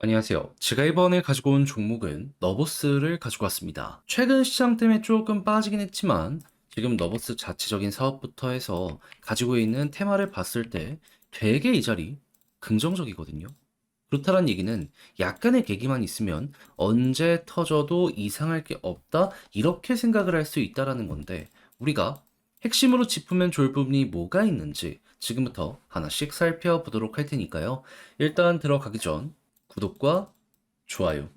안녕하세요. 제가 이번에 가지고 온 종목은 너버스를 가지고 왔습니다. 최근 시장 때문에 조금 빠지긴 했지만 지금 너버스 자체적인 사업부터 해서 가지고 있는 테마를 봤을 때 되게 이 자리 긍정적이거든요. 그렇다는 얘기는 약간의 계기만 있으면 언제 터져도 이상할 게 없다 이렇게 생각을 할 수 있다라는 건데 우리가 핵심으로 짚으면 좋을 부분이 뭐가 있는지 지금부터 하나씩 살펴보도록 할 테니까요. 일단 들어가기 전 구독과 좋아요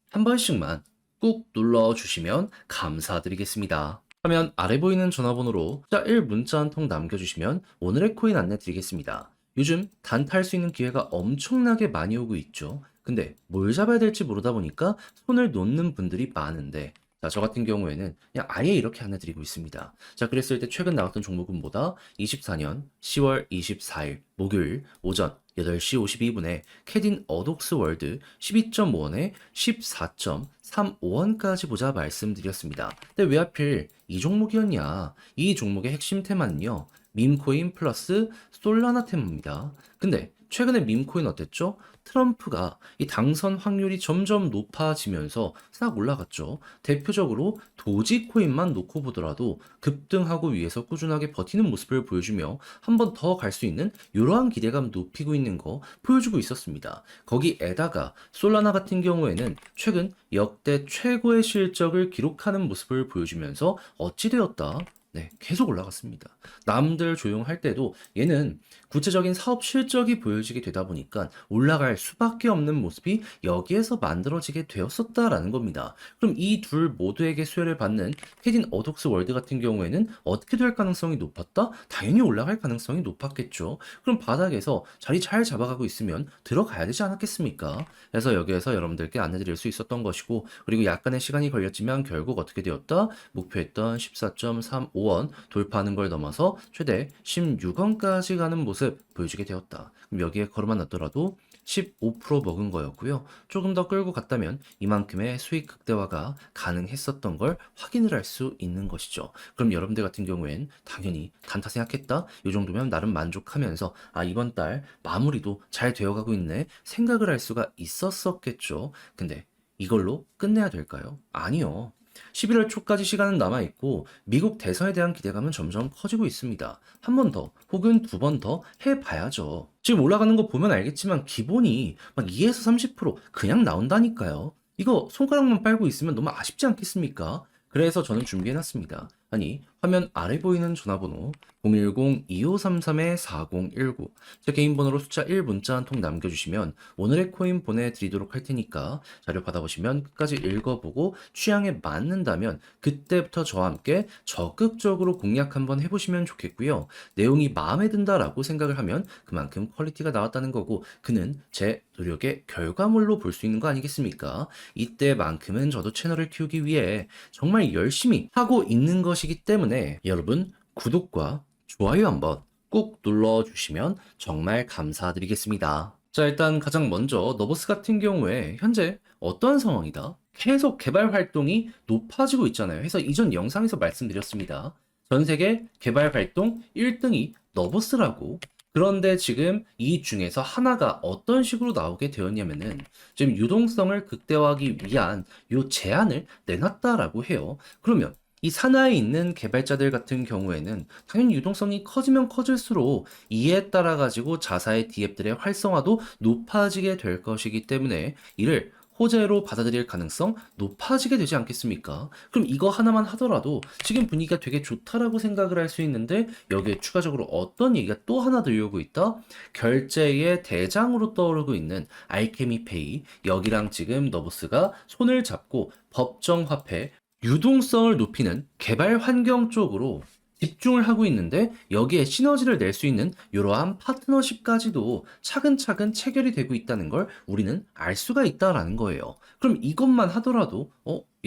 한 번씩만 꾹 눌러주시면 감사드리겠습니다. 화면 아래 보이는 전화번호로 숫자 1 문자 한 통 남겨주시면 오늘의 코인 안내 드리겠습니다. 요즘 단타 할 수 있는 기회가 엄청나게 많이 오고 있죠. 근데 뭘 잡아야 될지 모르다 보니까 손을 놓는 분들이 많은데 자, 저 같은 경우에는 그냥 아예 이렇게 안내 드리고 있습니다. 자, 그랬을 때 최근 나왔던 종목은 뭐다? 24년 10월 24일 목요일 오전 8시 52분에 캐딘 어독스 월드 12.5원에 14.35원까지 보자 말씀드렸습니다. 근데 왜 하필 이 종목이었냐? 이 종목의 핵심 테마는요. 밈코인 플러스 솔라나 테마입니다. 근데 최근에 밈코인 어땠죠? 트럼프가 이 당선 확률이 점점 높아지면서 싹 올라갔죠. 대표적으로 도지코인만 놓고 보더라도 급등하고 위에서 꾸준하게 버티는 모습을 보여주며 한 번 더 갈 수 있는 이러한 기대감 높이고 있는 거 보여주고 있었습니다. 거기에다가 솔라나 같은 경우에는 최근 역대 최고의 실적을 기록하는 모습을 보여주면서 어찌되었다? 네, 계속 올라갔습니다. 남들 조용할 때도 얘는 구체적인 사업 실적이 보여지게 되다 보니까 올라갈 수밖에 없는 모습이 여기에서 만들어지게 되었었다라는 겁니다. 그럼 이 둘 모두에게 수혜를 받는 캐딘 어독스 월드 같은 경우에는 어떻게 될 가능성이 높았다? 당연히 올라갈 가능성이 높았겠죠. 그럼 바닥에서 자리 잘 잡아가고 있으면 들어가야 되지 않았겠습니까? 그래서 여기에서 여러분들께 안내드릴 수 있었던 것이고, 그리고 약간의 시간이 걸렸지만 결국 어떻게 되었다? 목표했던 14.35원 돌파하는 걸 넘어서 최대 16원까지 가는 모습 보여주게 되었다. 그럼 여기에 걸어만 놨더라도 15% 먹은 거였고요. 조금 더 끌고 갔다면 이만큼의 수익 극대화가 가능했었던 걸 확인을 할 수 있는 것이죠. 그럼 여러분들 같은 경우엔 당연히 단타 생각했다? 이 정도면 나름 만족하면서 아 이번 달 마무리도 잘 되어가고 있네 생각을 할 수가 있었었겠죠. 근데 이걸로 끝내야 될까요? 아니요. 11월 초까지 시간은 남아있고 미국 대선에 대한 기대감은 점점 커지고 있습니다. 한 번 더 혹은 두 번 더 해봐야죠. 지금 올라가는 거 보면 알겠지만 기본이 막 2에서 30% 그냥 나온다니까요. 이거 손가락만 빨고 있으면 너무 아쉽지 않겠습니까? 그래서 저는 준비해놨습니다. 아니 화면 아래 보이는 전화번호 010-2533-4019 제 개인 번호로 숫자 1 문자 한 통 남겨주시면 오늘의 코인 보내드리도록 할 테니까 자료 받아보시면 끝까지 읽어보고 취향에 맞는다면 그때부터 저와 함께 적극적으로 공략 한번 해보시면 좋겠고요. 내용이 마음에 든다라고 생각을 하면 그만큼 퀄리티가 나왔다는 거고 그는 제 노력의 결과물로 볼 수 있는 거 아니겠습니까? 이때만큼은 저도 채널을 키우기 위해 정말 열심히 하고 있는 것이기 때문에 여러분 구독과 좋아요 한번 꾹 눌러주시면 정말 감사드리겠습니다. 자, 일단 가장 먼저 너버스 같은 경우에 현재 어떠한 상황이다? 계속 개발 활동이 높아지고 있잖아요. 그래서 이전 영상에서 말씀드렸습니다. 전 세계 개발 활동 1등이 너버스라고. 그런데 지금 이 중에서 하나가 어떤 식으로 나오게 되었냐면은 지금 유동성을 극대화하기 위한 요 제안을 내놨다라고 해요. 그러면 이 산하에 있는 개발자들 같은 경우에는 당연히 유동성이 커지면 커질수록 이에 따라 가지고 자사의 디앱들의 활성화도 높아지게 될 것이기 때문에 이를 호재로 받아들일 가능성 높아지게 되지 않겠습니까? 그럼 이거 하나만 하더라도 지금 분위기가 되게 좋다라고 생각을 할 수 있는데 여기에 추가적으로 어떤 얘기가 또 하나 들려오고 있다? 결제의 대장으로 떠오르고 있는 알케미페이 여기랑 지금 너브스가 손을 잡고 법정화폐 유동성을 높이는 개발 환경 쪽으로 집중을 하고 있는데 여기에 시너지를 낼 수 있는 이러한 파트너십까지도 차근차근 체결이 되고 있다는 걸 우리는 알 수가 있다라는 거예요. 그럼 이것만 하더라도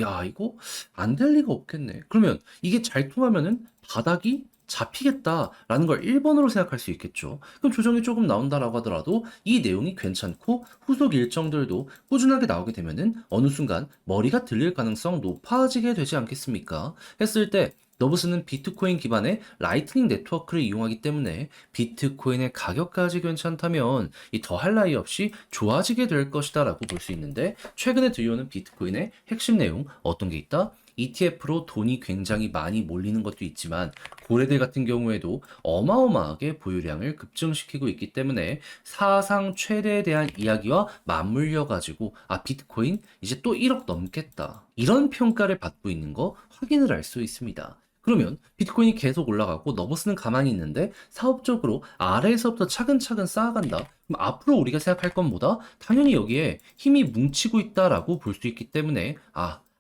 야 이거 안 될 리가 없겠네. 그러면 이게 잘 통하면은 바닥이 잡히겠다라는 걸 1번으로 생각할 수 있겠죠. 그럼 조정이 조금 나온다라고 하더라도 이 내용이 괜찮고 후속 일정들도 꾸준하게 나오게 되면은 어느 순간 머리가 들릴 가능성 높아지게 되지 않겠습니까? 했을 때 너브스는 비트코인 기반의 라이트닝 네트워크를 이용하기 때문에 비트코인의 가격까지 괜찮다면 이 더할 나위 없이 좋아지게 될 것이다 라고 볼 수 있는데, 최근에 들려오는 비트코인의 핵심 내용 어떤 게 있다? ETF로 돈이 굉장히 많이 몰리는 것도 있지만 고래들 같은 경우에도 어마어마하게 보유량을 급증시키고 있기 때문에 사상 최대에 대한 이야기와 맞물려 가지고 비트코인 이제 또 1억 넘겠다, 이런 평가를 받고 있는 거 확인을 할 수 있습니다. 그러면 비트코인이 계속 올라가고 너버스는 가만히 있는데 사업적으로 아래에서부터 차근차근 쌓아간다. 그럼 앞으로 우리가 생각할 건 뭐다? 당연히 여기에 힘이 뭉치고 있다라고 볼 수 있기 때문에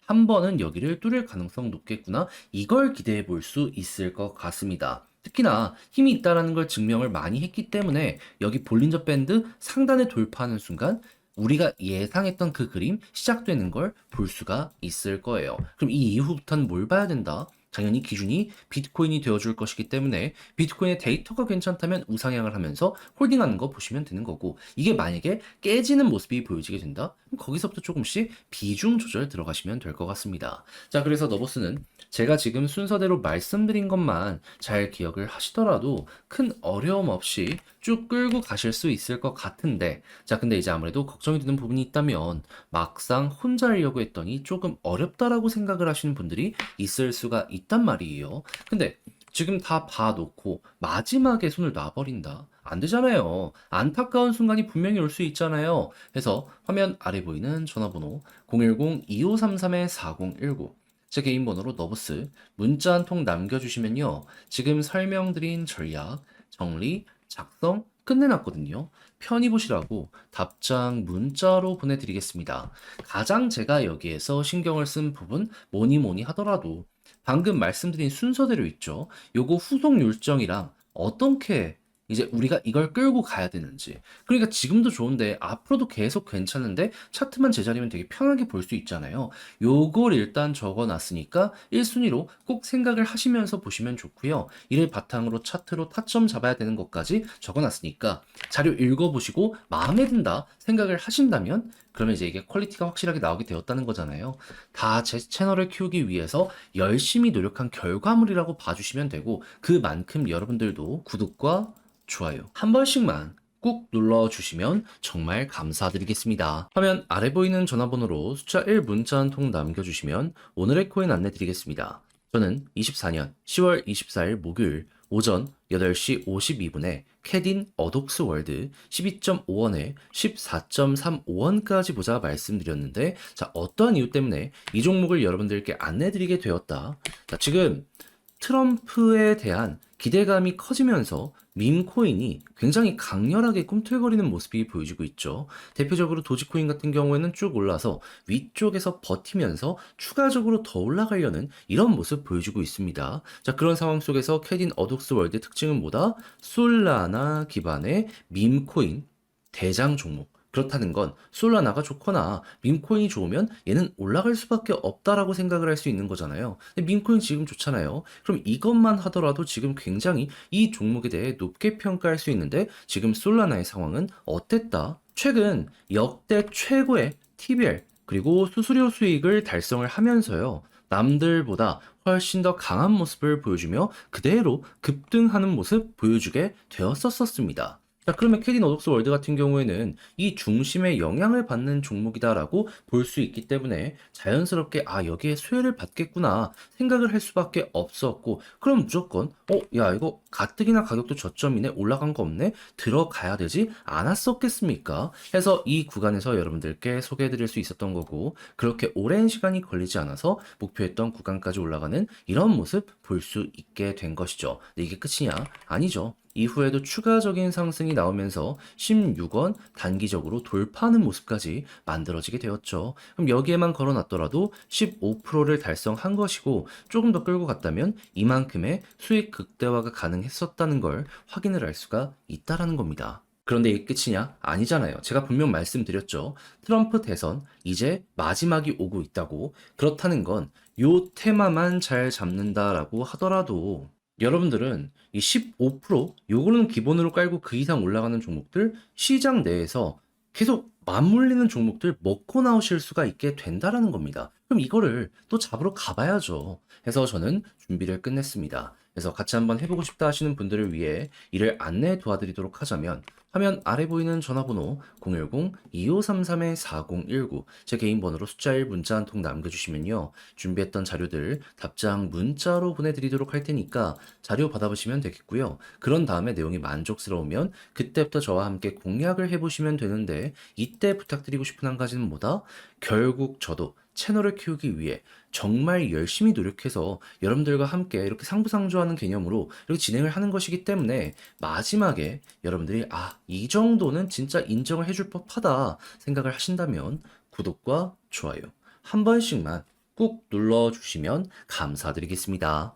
한 번은 여기를 뚫을 가능성 높겠구나. 이걸 기대해 볼 수 있을 것 같습니다. 특히나 힘이 있다라는 걸 증명을 많이 했기 때문에 여기 볼린저 밴드 상단을 돌파하는 순간 우리가 예상했던 그 그림 시작되는 걸 볼 수가 있을 거예요. 그럼 이 이후부터는 뭘 봐야 된다? 당연히 기준이 비트코인이 되어줄 것이기 때문에 비트코인의 데이터가 괜찮다면 우상향을 하면서 홀딩하는 거 보시면 되는 거고, 이게 만약에 깨지는 모습이 보여지게 된다? 그럼 거기서부터 조금씩 비중 조절 들어가시면 될 것 같습니다. 자, 그래서 너버스는 제가 지금 순서대로 말씀드린 것만 잘 기억을 하시더라도 큰 어려움 없이 쭉 끌고 가실 수 있을 것 같은데, 자, 근데 이제 아무래도 걱정이 되는 부분이 있다면 막상 혼자 하려고 했더니 조금 어렵다라고 생각을 하시는 분들이 있을 수가 있단 말이에요. 근데 지금 다 봐놓고 마지막에 손을 놔버린다? 안 되잖아요. 안타까운 순간이 분명히 올 수 있잖아요. 그래서 화면 아래 보이는 전화번호 010-2533-4019, 제 개인 번호로 너브스 문자 한 통 남겨주시면요, 지금 설명드린 전략, 정리, 작성 끝내놨거든요. 편히 보시라고 답장 문자로 보내드리겠습니다. 가장 제가 여기에서 신경을 쓴 부분 뭐니 뭐니 하더라도 방금 말씀드린 순서대로 있죠. 요거 후속 일정이랑 어떻게 이제 우리가 이걸 끌고 가야 되는지. 그러니까 지금도 좋은데 앞으로도 계속 괜찮은데 차트만 제자리면 되게 편하게 볼 수 있잖아요. 요걸 일단 적어 놨으니까 1순위로 꼭 생각을 하시면서 보시면 좋고요. 이를 바탕으로 차트로 타점 잡아야 되는 것까지 적어 놨으니까 자료 읽어보시고 마음에 든다 생각을 하신다면, 그러면 이제 이게 퀄리티가 확실하게 나오게 되었다는 거잖아요. 다 제 채널을 키우기 위해서 열심히 노력한 결과물이라고 봐주시면 되고, 그만큼 여러분들도 구독과 좋아요 한 번씩만 꾹 눌러주시면 정말 감사드리겠습니다. 화면 아래 보이는 전화번호로 숫자 1 문자 한 통 남겨주시면 오늘의 코인 안내 드리겠습니다. 저는 24년 10월 24일 목요일 오전 8시 52분에 캐딘 어독스 월드 12.5원에 14.35원까지 보자 말씀드렸는데, 자, 어떠한 이유 때문에 이 종목을 여러분들께 안내드리게 되었다. 자, 지금 트럼프에 대한 기대감이 커지면서 밈코인이 굉장히 강렬하게 꿈틀거리는 모습이 보여지고 있죠. 대표적으로 도지코인 같은 경우에는 쭉 올라서 위쪽에서 버티면서 추가적으로 더 올라가려는 이런 모습 보여주고 있습니다. 자, 그런 상황 속에서 캐딘 어독스 월드의 특징은 뭐다? 솔라나 기반의 밈코인 대장 종목. 그렇다는 건 솔라나가 좋거나 밈코인이 좋으면 얘는 올라갈 수밖에 없다라고 생각을 할 수 있는 거잖아요. 근데 밈코인 지금 좋잖아요. 그럼 이것만 하더라도 지금 굉장히 이 종목에 대해 높게 평가할 수 있는데, 지금 솔라나의 상황은 어땠다? 최근 역대 최고의 TBL 그리고 수수료 수익을 달성을 하면서요, 남들보다 훨씬 더 강한 모습을 보여주며 그대로 급등하는 모습 보여주게 되었었습니다. 자, 그러면 캐딘 어독스 월드 같은 경우에는 이 중심의 영향을 받는 종목이다라고 볼 수 있기 때문에 자연스럽게 여기에 수혜를 받겠구나 생각을 할 수밖에 없었고, 그럼 무조건 야, 이거 가뜩이나 가격도 저점이네, 올라간 거 없네, 들어가야 되지 않았었겠습니까? 해서 이 구간에서 여러분들께 소개해드릴 수 있었던 거고, 그렇게 오랜 시간이 걸리지 않아서 목표했던 구간까지 올라가는 이런 모습 볼 수 있게 된 것이죠. 근데 이게 끝이냐? 아니죠. 이후에도 추가적인 상승이 나오면서 16원 단기적으로 돌파하는 모습까지 만들어지게 되었죠. 그럼 여기에만 걸어놨더라도 15%를 달성한 것이고, 조금 더 끌고 갔다면 이만큼의 수익 극대화가 가능했었다는 걸 확인을 할 수가 있다라는 겁니다. 그런데 이게 끝이냐? 아니잖아요. 제가 분명 말씀드렸죠. 트럼프 대선 이제 마지막이 오고 있다고. 그렇다는 건 요 테마만 잘 잡는다라고 하더라도 여러분들은 이 15% 요거는 기본으로 깔고 그 이상 올라가는 종목들, 시장 내에서 계속 맞물리는 종목들 먹고 나오실 수가 있게 된다라는 겁니다. 그럼 이거를 또 잡으러 가봐야죠. 해서 저는 준비를 끝냈습니다. 그래서 같이 한번 해보고 싶다 하시는 분들을 위해 이를 안내 도와드리도록 하자면 화면 아래 보이는 전화번호 010-2533-4019 제 개인 번호로 숫자 1 문자 한 통 남겨주시면요. 준비했던 자료들 답장 문자로 보내드리도록 할 테니까 자료 받아보시면 되겠고요. 그런 다음에 내용이 만족스러우면 그때부터 저와 함께 공략을 해보시면 되는데 이때 부탁드리고 싶은 한 가지는 뭐다? 결국 저도 채널을 키우기 위해 정말 열심히 노력해서 여러분들과 함께 이렇게 상부상조하는 개념으로 이렇게 진행을 하는 것이기 때문에 마지막에 여러분들이 이 정도는 진짜 인정을 해줄 법하다 생각을 하신다면 구독과 좋아요 한 번씩만 꾹 눌러주시면 감사드리겠습니다.